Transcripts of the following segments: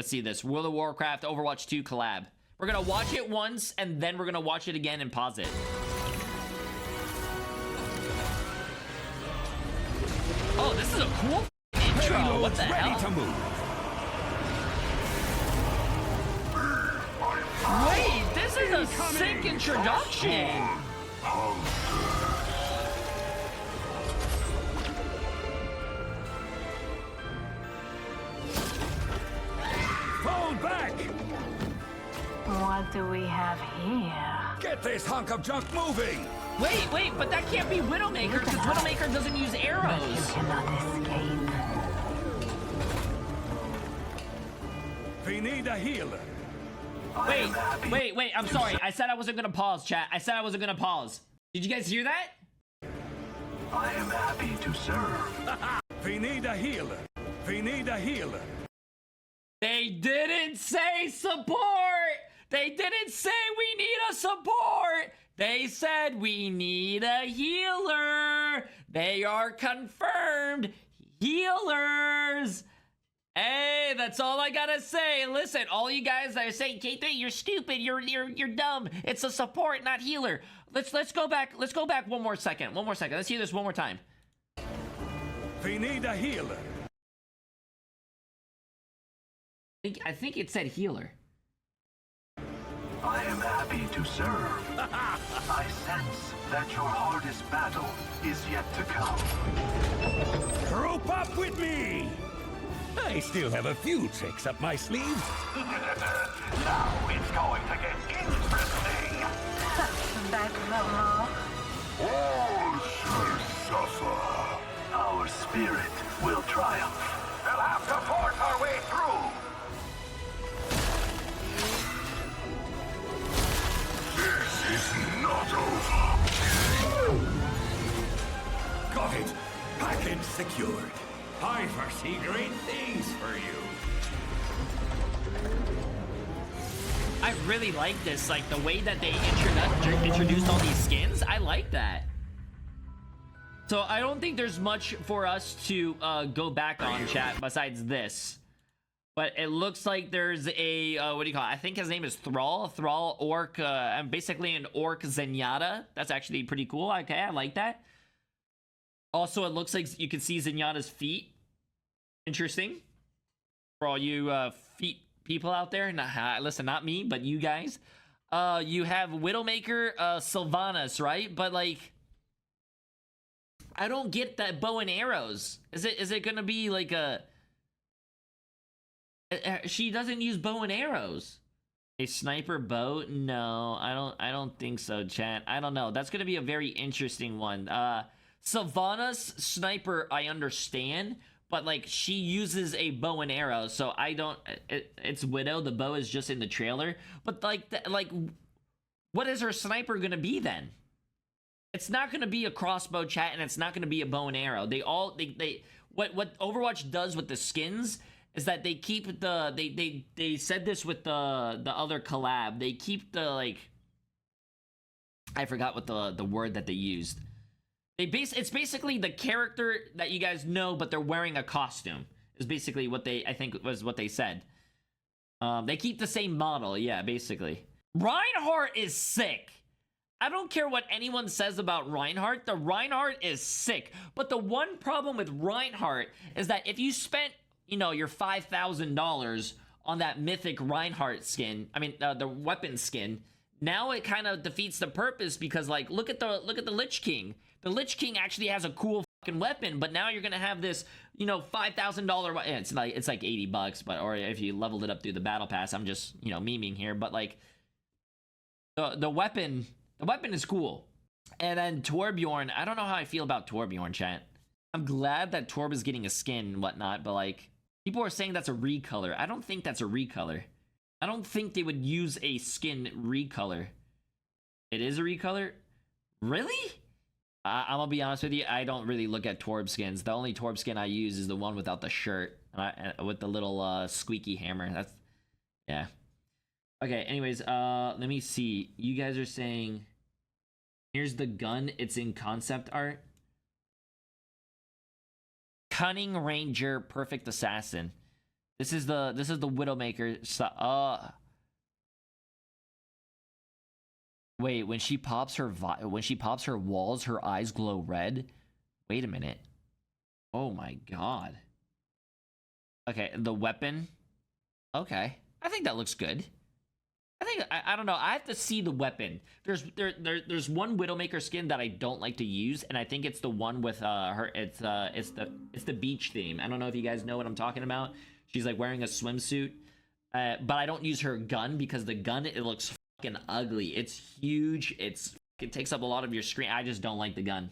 Let's see this. World of Warcraft, Overwatch 2 collab. We're gonna watch it once, and then we're gonna watch it again and pause it. Oh, this is a cool intro. What the hell? To move. Wait, this is a sick introduction. Fall back! What do we have here? Get this hunk of junk moving! Wait, but that can't be Widowmaker, because Widowmaker doesn't use arrows. You cannot escape. We need a healer. Wait, I'm sorry. I said I wasn't gonna pause, chat. I said I wasn't gonna pause. Did you guys hear that? I am happy to serve. We need a healer. We need a healer. They didn't say support! They didn't say we need a support! They said we need a healer! They are confirmed healers! Hey, that's all I gotta say. Listen, all you guys that are saying, Jay3, you're stupid, you're dumb. It's a support, not healer. Let's go back. Let's go back one more second. Let's hear this one more time. We need a healer. I think it said healer. I am happy to serve. I sense that your hardest battle is yet to come. Group up with me! I still have a few tricks up my sleeve. Now it's going to get interesting. Back no All shall suffer. Our spirit will triumph. We'll have to force our way through. This is not over. Got it. Package secured. I foresee great things for you. I really like this, like the way that they introduced all these skins. I like that. So I don't think there's much for us to go back on, chat, besides this. But it looks like there's a, what do you call it? I think his name is Thrall Orc, and basically an Orc Zenyatta. That's actually pretty cool. Okay, I like that. Also, it looks like you can see Zenyatta's feet. Interesting. For all you feet people out there. Listen, not me, but you guys. You have Widowmaker, Sylvanas, right? But, like, I don't get that bow and arrows. Is it gonna be like a... She doesn't use bow and arrows. A sniper bow? No, I don't think so, chat. I don't know. That's gonna be a very interesting one. Sylvanas sniper, I understand, but like she uses a bow and arrow, so I don't. It's Widow. The bow is just in the trailer, but like, what is her sniper gonna be then? It's not gonna be a crossbow, chat, and it's not gonna be a bow and arrow. What Overwatch does with the skins is that they keep the they said this with the other collab. They keep the, like, I forgot what the word that they used. It's basically the character that you guys know, but they're wearing a costume. Is basically what I think was what they said. They keep the same model, yeah, basically. Reinhardt is sick. I don't care what anyone says about Reinhardt. The Reinhardt is sick. But the one problem with Reinhardt is that if you spent, you know, your $5,000 on that mythic Reinhardt skin, I mean, the weapon skin, now it kind of defeats the purpose, because, like, look at the Lich King. The Lich King actually has a cool fucking weapon, but now you're gonna have this, you know, $5,000. It's like $80, but, or if you leveled it up through the battle pass. I'm just, you know, memeing here, but like the weapon is cool. And then Torbjorn, I don't know how I feel about Torbjorn, chat. I'm glad that Torb is getting a skin and whatnot, but like people are saying that's a recolor. I don't think that's a recolor. I don't think they would use a skin recolor. It is a recolor? Really? I'm gonna be honest with you, I don't really look at Torb skins. The only Torb skin I use is the one without the shirt, with the little squeaky hammer. That's, yeah. Okay, anyways, let me see. You guys are saying, here's the gun. It's in concept art. Cunning Ranger, Perfect Assassin. This is the Widowmaker stuff. Wait, when she pops her walls, her eyes glow red. Wait a minute. Oh my god. Okay, the weapon. Okay, I think that looks good. I don't know. I have to see the weapon. There's one Widowmaker skin that I don't like to use, and I think it's the one with her. It's the beach theme. I don't know if you guys know what I'm talking about. She's like wearing a swimsuit, but I don't use her gun because the gun, it looks fucking ugly. It's huge. It takes up a lot of your screen. I just don't like the gun.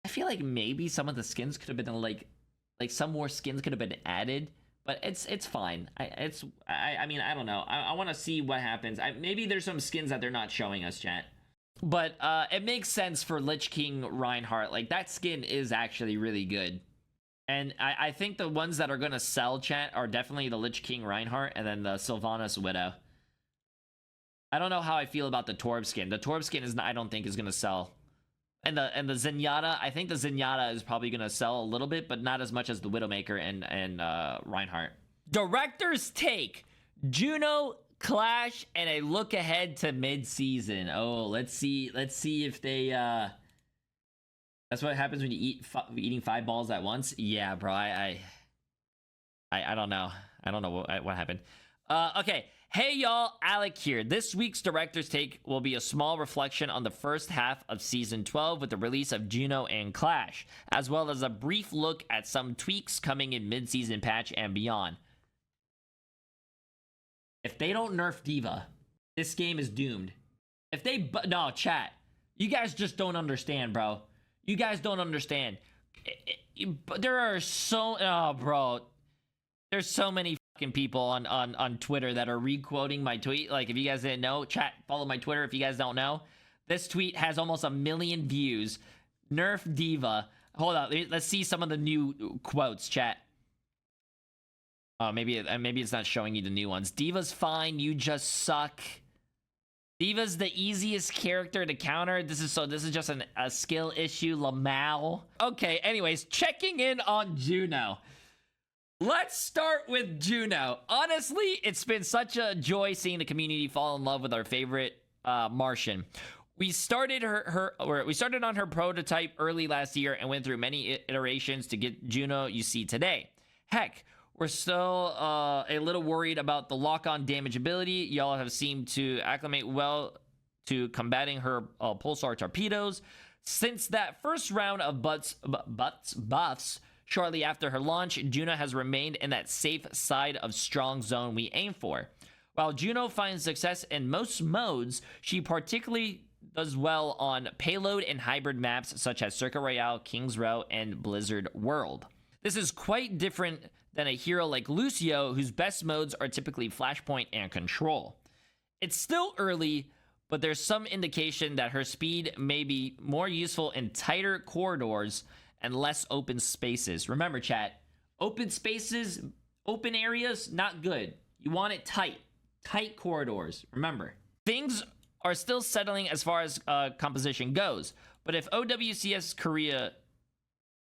I feel like maybe some of the skins could have been like some more skins could have been added. But it's fine. I mean, I don't know. I want to see what happens. Maybe there's some skins that they're not showing us, chat. But it makes sense for Lich King Reinhardt. Like, that skin is actually really good. And I think the ones that are going to sell, chat, are definitely the Lich King Reinhardt and then the Sylvanas Widow. I don't know how I feel about the Torb skin. The Torb skin I don't think is going to sell. And the Zenyatta, I think the Zenyatta is probably going to sell a little bit, but not as much as the Widowmaker and Reinhardt. Director's take. Juno, Clash, and a look ahead to mid-season. Oh, let's see if they... That's what happens when you eating 5 balls at once? Yeah, bro, I don't know. I don't know what happened. Okay. Hey y'all, Alec here. This week's Director's Take will be a small reflection on the first half of Season 12 with the release of Juno and Clash, as well as a brief look at some tweaks coming in mid-season patch and beyond. If they don't nerf D.Va, this game is doomed. If they... No, chat. You guys just don't understand, bro. You guys don't understand. There are so... Oh, bro. There's so many people on Twitter that are re-quoting my tweet. Like, if you guys didn't know, chat, follow my Twitter if you guys don't know. This tweet has almost 1 million views. Nerf D.Va. Hold on, let's see some of the new quotes, chat. Oh, maybe it's not showing you the new ones. D.Va's fine, you just suck. D.Va's the easiest character to counter. This is just a skill issue, Lamau. Okay, anyways, checking in on Juno. Let's start with Juno. Honestly, it's been such a joy seeing the community fall in love with our favorite Martian. We started on her prototype early last year and went through many iterations to get Juno you see today. Heck, we're still a little worried about the lock-on damage ability. Y'all have seemed to acclimate well to combating her pulsar torpedoes. Since that first round of buffs, shortly after her launch, Juno has remained in that safe side of strong zone we aim for. While Juno finds success in most modes, she particularly does well on payload and hybrid maps such as Circuit Royale, King's Row, and Blizzard World. This is quite different than a hero like Lucio, whose best modes are typically Flashpoint and Control. It's still early, but there's some indication that her speed may be more useful in tighter corridors and less open spaces. Remember, chat, open spaces, open areas, not good. You want it tight corridors. Remember, things are still settling as far as composition goes, but if OWCS Korea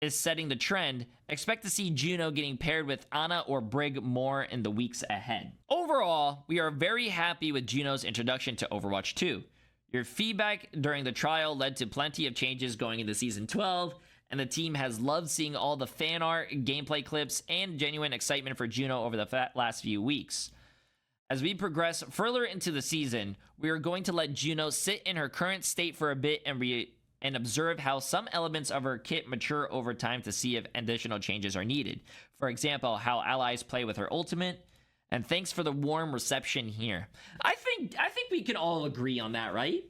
is setting the trend, expect to see Juno getting paired with Ana or Brig more in the weeks ahead. Overall, we are very happy with Juno's introduction to Overwatch 2. Your feedback during the trial led to plenty of changes going into Season 12, and the team has loved seeing all the fan art, gameplay clips, and genuine excitement for Juno over the last few weeks. As we progress further into the season, we are going to let Juno sit in her current state for a bit and observe how some elements of her kit mature over time to see if additional changes are needed. For example, how allies play with her ultimate. And thanks for the warm reception here. I think we can all agree on that, right?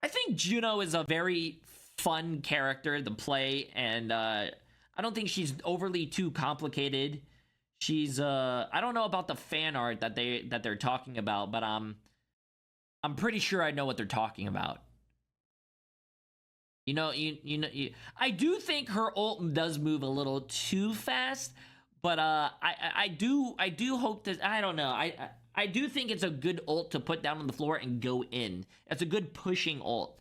I think Juno is a very fun character to play, and I don't think she's overly too complicated. She's I don't know about the fan art that they're talking about, but I'm pretty sure I know what they're talking about. You know, I do think her ult does move a little too fast, but I do hope that, I don't know, I do think it's a good ult to put down on the floor and go in. It's a good pushing ult.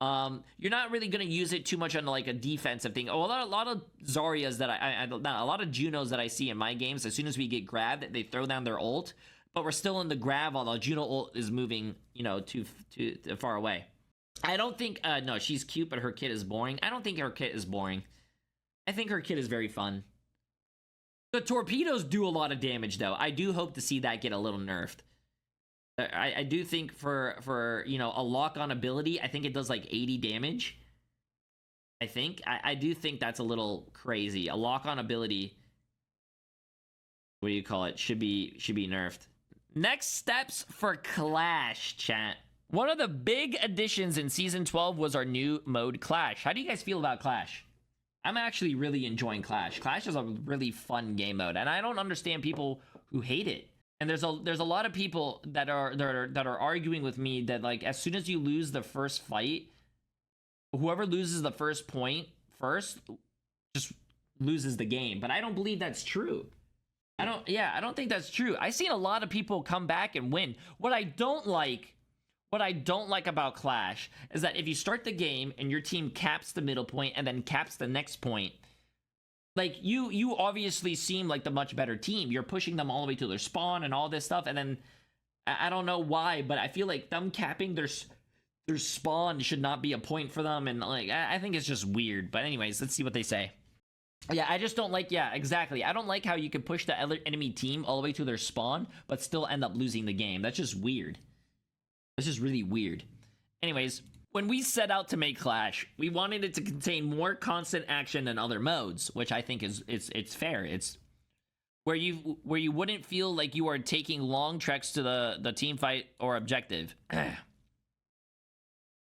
You're not really gonna use it too much on like a defensive thing. Oh, a lot of Zaryas that a lot of Junos that I see in my games, as soon as we get grabbed, they throw down their ult, but we're still in the grab while the Juno ult is moving, you know, too far away. I don't think, no, she's cute, but her kit is boring. I don't think her kit is boring. I think her kit is very fun. The torpedoes do a lot of damage, though. I do hope to see that get a little nerfed. I do think for you know, a lock-on ability, I think it does like 80 damage. I think. I do think that's a little crazy. A lock-on ability, what do you call it, should be nerfed. Next steps for Clash, chat. One of the big additions in Season 12 was our new mode, Clash. How do you guys feel about Clash? I'm actually really enjoying Clash. Clash is a really fun game mode, and I don't understand people who hate it. And there's a lot of people that are arguing with me that, like, as soon as you lose the first fight, whoever loses the first point first just loses the game. But I don't believe that's true. I don't think that's true. I've seen a lot of people come back and win. What I don't like about Clash is that if you start the game and your team caps the middle point and then caps the next point, like, you obviously seem like the much better team. You're pushing them all the way to their spawn and all this stuff, and then I don't know why, but I feel like them capping their spawn should not be a point for them, and like I think it's just weird. But anyways, let's see what they say. Yeah, I just don't like, yeah, exactly. I don't like how you can push the other enemy team all the way to their spawn, but still end up losing the game. That's just weird. That's just really weird. Anyways, when we set out to make Clash, we wanted it to contain more constant action than other modes, which I think it's fair. It's where you wouldn't feel like you are taking long treks to the team fight or objective.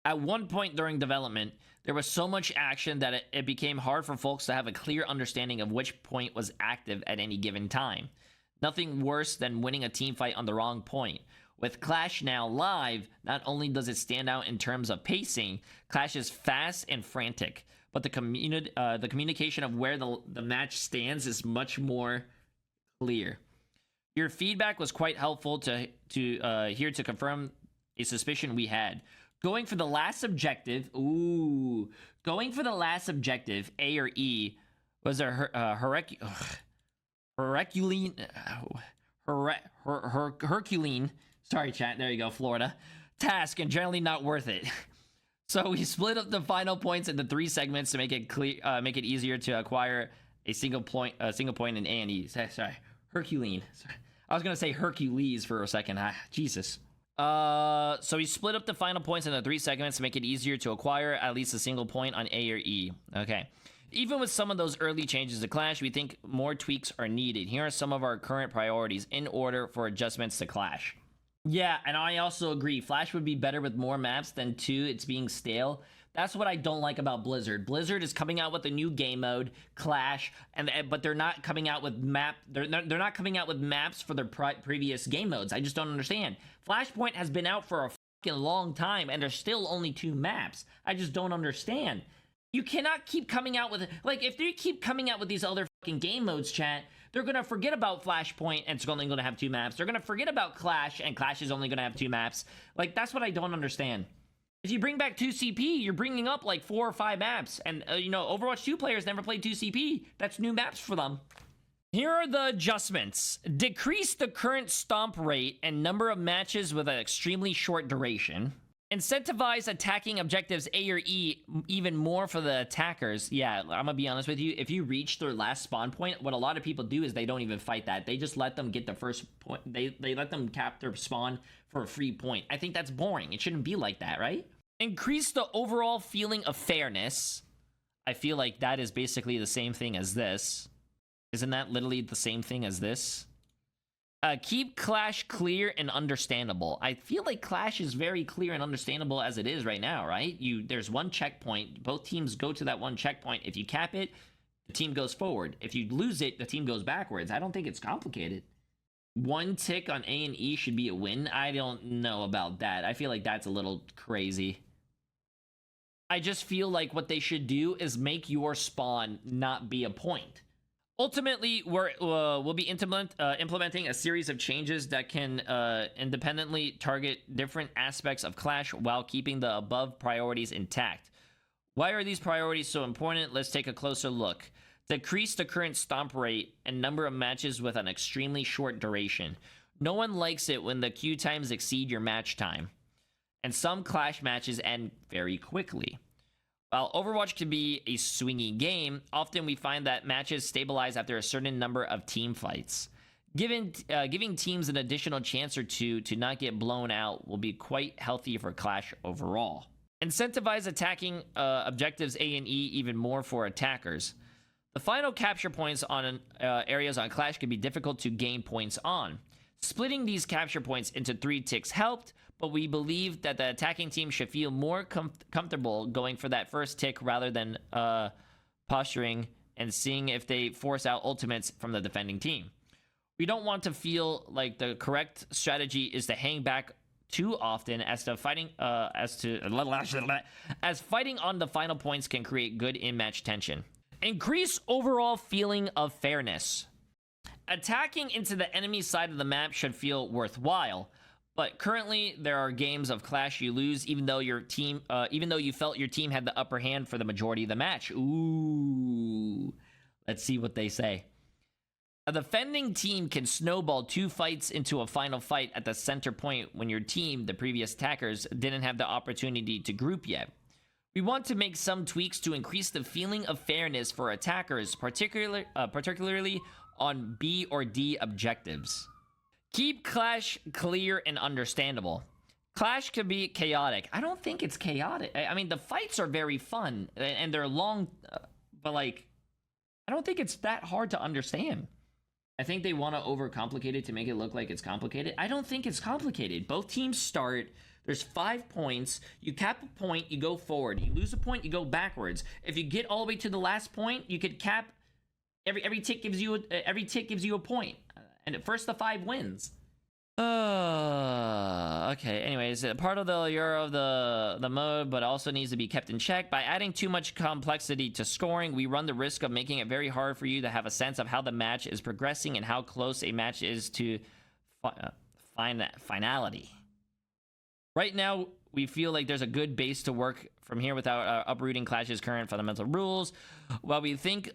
At one point during development, there was so much action that it became hard for folks to have a clear understanding of which point was active at any given time. Nothing worse than winning a team fight on the wrong point. With Clash now live, not only does it stand out in terms of pacing, Clash is fast and frantic, but the communication of where the match stands is much more clear. Your feedback was quite helpful to here to confirm a suspicion we had. Going for the last objective, A or E, was a Herculean. Sorry, chat. There you go, Florida. Task, and generally not worth it. So we split up the final points into 3 segments to make it clear, make it easier to acquire a single point in A and E. Sorry, Herculean. Sorry. I was gonna say Hercules for a second. Jesus. So we split up the final points into 3 segments to make it easier to acquire at least a single point on A or E. Okay. Even with some of those early changes to Clash, we think more tweaks are needed. Here are some of our current priorities in order for adjustments to Clash. Yeah, and I also agree. Flash would be better with more maps than 2. It's being stale. That's what I don't like about Blizzard. Blizzard is coming out with a new game mode, Clash, but they're not coming out with They're not coming out with maps for their previous game modes. I just don't understand. Flashpoint has been out for a fucking long time, and there's still only 2 maps. I just don't understand. You cannot keep coming out with, like, if they keep coming out with these other fucking game modes, chat, they're gonna forget about Flashpoint and it's only gonna have 2 maps. They're gonna forget about Clash and Clash is only gonna have 2 maps. Like, that's what I don't understand. If you bring back 2CP, you're bringing up like 4 or 5 maps. And, you know, Overwatch 2 players never played 2CP. That's new maps for them. Here are the adjustments. Decrease the current stomp rate and number of matches with an extremely short duration. Incentivize attacking objectives A or E even more for the attackers. Yeah, I'm gonna be honest with you. If you reach their last spawn point, what a lot of people do is they don't even fight that. They just let them get the first point. They let them cap their spawn for a free point. I think that's boring. It shouldn't be like that, right? Increase the overall feeling of fairness. I feel like that is basically the same thing as this. Isn't that literally the same thing as this? Keep Clash clear and understandable. I feel like Clash is very clear and understandable as it is right now, right? There's one checkpoint. Both teams go to that one checkpoint. If you cap it, the team goes forward. If you lose it, the team goes backwards. I don't think it's complicated. 1 tick on A and E should be a win. I don't know about that. I feel like that's a little crazy. I just feel like what they should do is make your spawn not be a point. Ultimately, we'll be implementing a series of changes that can independently target different aspects of Clash while keeping the above priorities intact. Why are these priorities so important? Let's take a closer look. Decrease the current stomp rate and number of matches with an extremely short duration. No one likes it when the queue times exceed your match time, and some Clash matches end very quickly. While Overwatch can be a swingy game, often we find that matches stabilize after a certain number of team fights. Giving teams an additional chance or two to not get blown out will be quite healthy for Clash overall. Incentivize attacking objectives A and E even more for attackers. The final capture points on areas on Clash can be difficult to gain points on. Splitting these capture points into 3 ticks helped, but we believe that the attacking team should feel more comfortable going for that first tick rather than posturing and seeing if they force out ultimates from the defending team. We don't want to feel like the correct strategy is to hang back too often as fighting on the final points can create good in-match tension. Increase overall feeling of fairness. Attacking into the enemy side of the map should feel worthwhile, but currently there are games of Clash you lose even though you felt your team had the upper hand for the majority of the match. Ooh, let's see what they say. A defending team can snowball 2 fights into a final fight at the center point when your team, the previous attackers, didn't have the opportunity to group yet. We want to make some tweaks to increase the feeling of fairness for attackers, particularly on B or D objectives. Keep Clash clear and understandable. Clash can be chaotic. I don't think it's chaotic. I mean, the fights are very fun and they're long, but like, I don't think it's that hard to understand. I think they want to overcomplicate it to make it look like it's complicated. I don't think it's complicated. Both teams start. There's 5 points. You cap a point, you go forward. You lose a point, you go backwards. If you get all the way to the last point, you could cap. Every tick gives you a point, and at first the 5 wins. Okay. Anyways, part of the allure of the mode, but also needs to be kept in check. By adding too much complexity to scoring, we run the risk of making it very hard for you to have a sense of how the match is progressing and how close a match is to finality. Right now, we feel like there's a good base to work from here without uprooting Clash's current fundamental rules. While we think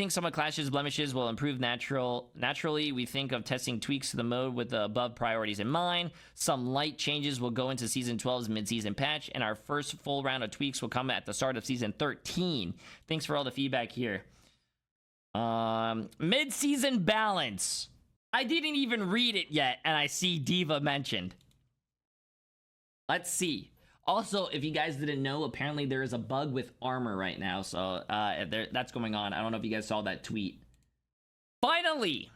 some of Clash's blemishes will improve naturally, we think of testing tweaks to the mode with the above priorities in mind. Some light changes will go into Season 12's mid-season patch, and our first full round of tweaks will come at the start of Season 13. Thanks for all the feedback here. Mid-season balance. I didn't even read it yet, and I see D.Va mentioned. Let's see. Also, if you guys didn't know, apparently there is a bug with armor right now, so that's going on. I don't know if you guys saw that tweet. Finally,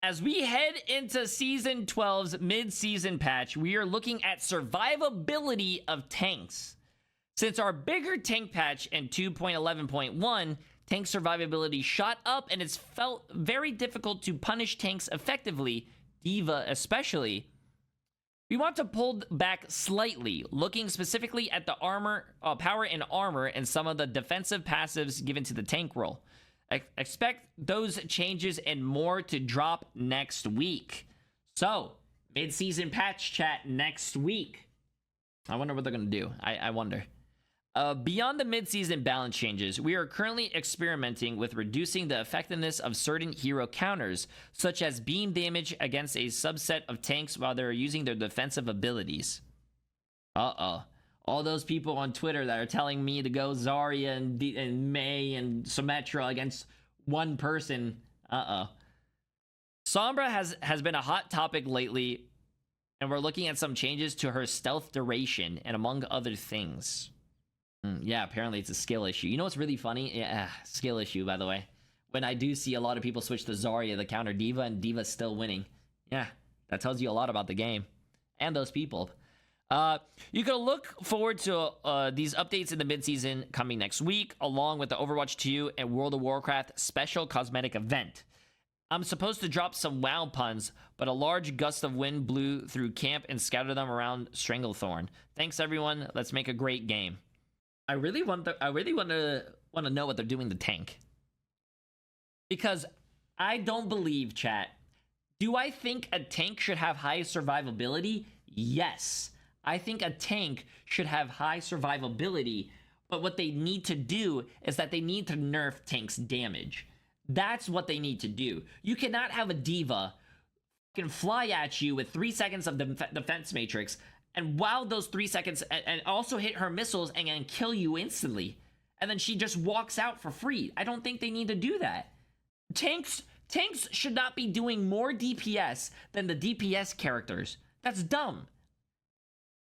as we head into Season 12's mid-season patch, we are looking at survivability of tanks. Since our bigger tank patch in 2.11.1, tank survivability shot up, and it's felt very difficult to punish tanks effectively, D.Va especially. We want to pull back slightly, looking specifically at the power and armor and some of the defensive passives given to the tank role. Expect those changes and more to drop next week. So, mid-season patch chat next week. I wonder what they're going to do. I wonder. Beyond the mid-season balance changes, we are currently experimenting with reducing the effectiveness of certain hero counters, such as beam damage against a subset of tanks while they're using their defensive abilities. Uh-oh. All those people on Twitter that are telling me to go Zarya and Mei and Symmetra against one person. Uh-oh. Sombra has been a hot topic lately, and we're looking at some changes to her stealth duration, and among other things. Yeah, apparently it's a skill issue. You know what's really funny? Yeah, skill issue, by the way. When I do see a lot of people switch to Zarya to counter D.Va, and D.Va's still winning. Yeah, that tells you a lot about the game. And those people. You can look forward to these updates in the mid-season coming next week, along with the Overwatch 2 and World of Warcraft special cosmetic event. I'm supposed to drop some WoW puns, but a large gust of wind blew through camp and scattered them around Stranglethorn. Thanks, everyone. Let's make a great game. I really want to know what they're doing to tank. Because I don't believe, chat. Do I think a tank should have high survivability? Yes. I think a tank should have high survivability, but what they need to do is that they need to nerf tanks' damage. That's what they need to do. You cannot have a D.Va can fly at you with 3 seconds of defense matrix, and while those 3 seconds, and also hit her missiles and kill you instantly, and then she just walks out for free. I don't think they need to do that. Tanks should not be doing more DPS than the DPS characters. That's dumb.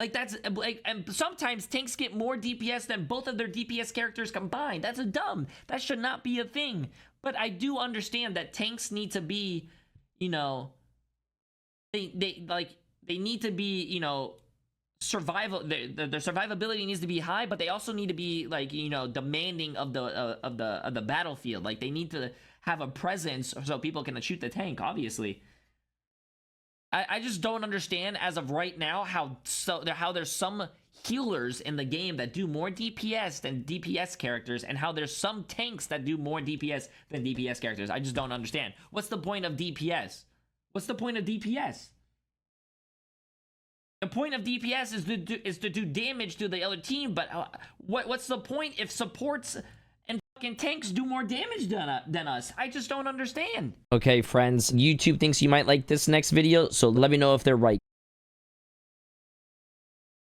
Like, that's like, and sometimes tanks get more DPS than both of their DPS characters combined. That's dumb. That should not be a thing. But I do understand that tanks need to be, you know, they need to be, you know, survival. Their survivability needs to be high, but they also need to be, like, you know, demanding of the battlefield. Like, they need to have a presence so people can shoot the tank. Obviously, I just don't understand as of right now how there's some healers in the game that do more DPS than DPS characters, and how there's some tanks that do more DPS than DPS characters. I just don't understand. What's the point of DPS? What's the point of DPS? The point of DPS is to do damage to the other team, but what's the point if supports and fucking tanks do more damage than us? I just don't understand. Okay, friends, YouTube thinks you might like this next video, so let me know if they're right.